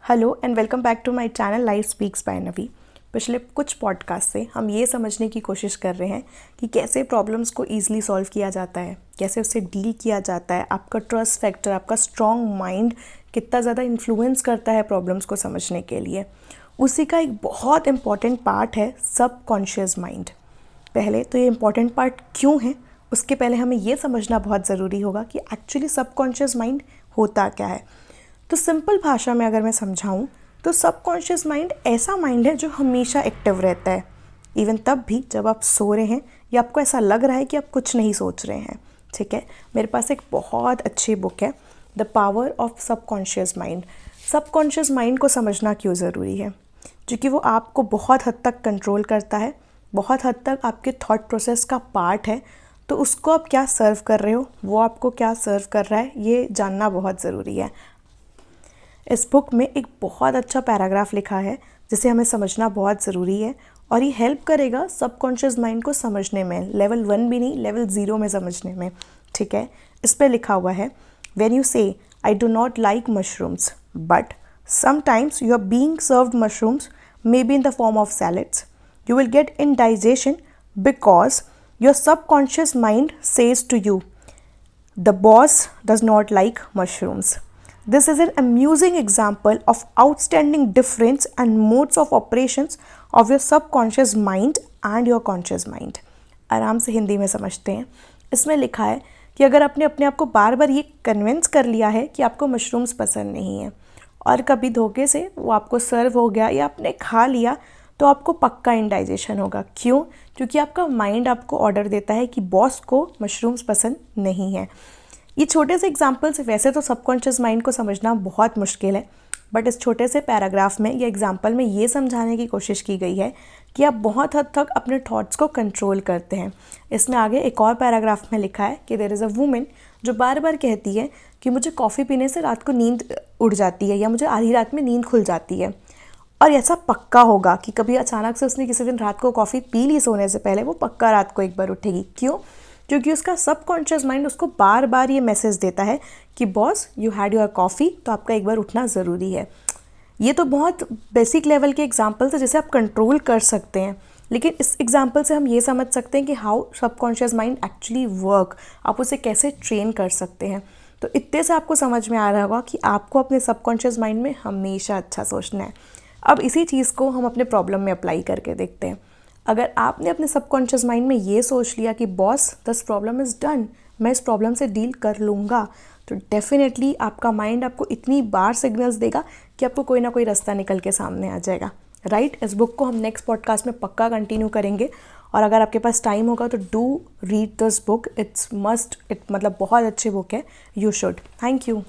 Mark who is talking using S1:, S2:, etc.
S1: Hello and welcome back to my channel life speaks by Navi. पिछले कुछ podcast से हम ये समझने की कोशिश कर रहे हैं कि कैसे प्रॉब्लम्स को ईजिली सॉल्व किया जाता है, कैसे उससे डील किया जाता है। आपका ट्रस्ट फैक्टर, आपका स्ट्रॉन्ग माइंड कितना ज़्यादा इन्फ्लुएंस करता है प्रॉब्लम्स को समझने के लिए। उसी का एक बहुत इम्पॉर्टेंट पार्ट है सबकॉन्शियस माइंड। पहले तो ये इम्पॉर्टेंट पार्ट क्यों है, उसके पहले हमें ये समझना बहुत ज़रूरी होगा कि एक्चुअली सबकॉन्शियस माइंड होता क्या है। तो सिंपल भाषा में अगर मैं समझाऊं तो सबकॉन्शियस माइंड ऐसा माइंड है जो हमेशा एक्टिव रहता है, इवन तब भी जब आप सो रहे हैं या आपको ऐसा लग रहा है कि आप कुछ नहीं सोच रहे हैं। ठीक है, मेरे पास एक बहुत अच्छी बुक है, the power of subconscious mind. Subconscious mind को समझना क्यों ज़रूरी है, क्योंकि वो आपको बहुत हद तक कंट्रोल करता है, बहुत हद तक आपके थॉट प्रोसेस का पार्ट है। तो उसको आप क्या सर्व कर रहे हो, वो आपको क्या सर्व कर रहा है, ये जानना बहुत ज़रूरी है। इस बुक में एक बहुत अच्छा पैराग्राफ लिखा है जिसे हमें समझना बहुत ज़रूरी है और ये हेल्प करेगा सबकॉन्शियस माइंड को समझने में, लेवल 1 भी नहीं, लेवल 0 में समझने में। ठीक है, इस पर लिखा हुआ है, when you say I do not like mushrooms but sometimes you are being served mushrooms may be in the form of salads, you will get indigestion because your subconscious mind says to you, the boss does not like mushrooms. This is an amusing example of outstanding difference and modes of operations of your subconscious mind and your conscious mind. आराम से हिंदी में समझते हैं। इसमें लिखा है कि अगर आपने अपने आप को बार बार ये कन्विंस कर लिया है कि आपको मशरूम्स पसंद नहीं है और कभी धोखे से वो आपको सर्व हो गया या आपने खा लिया, तो आपको पक्का इंडाइजेशन होगा। क्यों? क्योंकि आपका माइंड आपको ऑर्डर देता है कि बॉस को मशरूम्स पसंद नहीं है। ये छोटे से एग्जाम्पल से वैसे तो सबकॉन्शियस माइंड को समझना बहुत मुश्किल है, बट इस छोटे से पैराग्राफ में या एग्जाम्पल में ये समझाने की कोशिश की गई है कि आप बहुत हद तक अपने थॉट्स को कंट्रोल करते हैं। इसमें आगे एक और पैराग्राफ में लिखा है कि देयर इज़ अ वुमेन जो बार बार कहती है कि मुझे कॉफ़ी पीने से रात को नींद उड़ जाती है या मुझे आधी रात में नींद खुल जाती है। और ऐसा पक्का होगा कि कभी अचानक से उसने किसी दिन रात को कॉफ़ी पी ली सोने से पहले, वो पक्का रात को एक बार उठेगी। क्यों? क्योंकि उसका सबकॉन्शियस माइंड उसको बार बार ये मैसेज देता है कि boss you had your coffee, तो आपका एक बार उठना ज़रूरी है। ये तो बहुत बेसिक लेवल के एग्जाम्पल्स है जिसे आप कंट्रोल कर सकते हैं, लेकिन इस एग्जाम्पल से हम ये समझ सकते हैं कि how subconscious mind actually work, आप उसे कैसे ट्रेन कर सकते हैं। तो इतने से आपको समझ में आ रहा होगा कि आपको अपने सबकॉन्शियस माइंड में हमेशा अच्छा सोचना है। अब इसी चीज़ को हम अपने प्रॉब्लम में अप्लाई करके देखते हैं। अगर आपने अपने सबकॉन्शियस माइंड में ये सोच लिया कि boss this problem is done, मैं इस प्रॉब्लम से डील कर लूँगा, तो डेफिनेटली आपका माइंड आपको इतनी बार सिग्नल्स देगा कि आपको कोई ना कोई रास्ता निकल के सामने आ जाएगा। राइट, इस बुक को हम नेक्स्ट पॉडकास्ट में पक्का कंटिन्यू करेंगे और अगर आपके पास टाइम होगा तो do read this book, it's must, मतलब बहुत अच्छी बुक है, यू शुड। Thank you.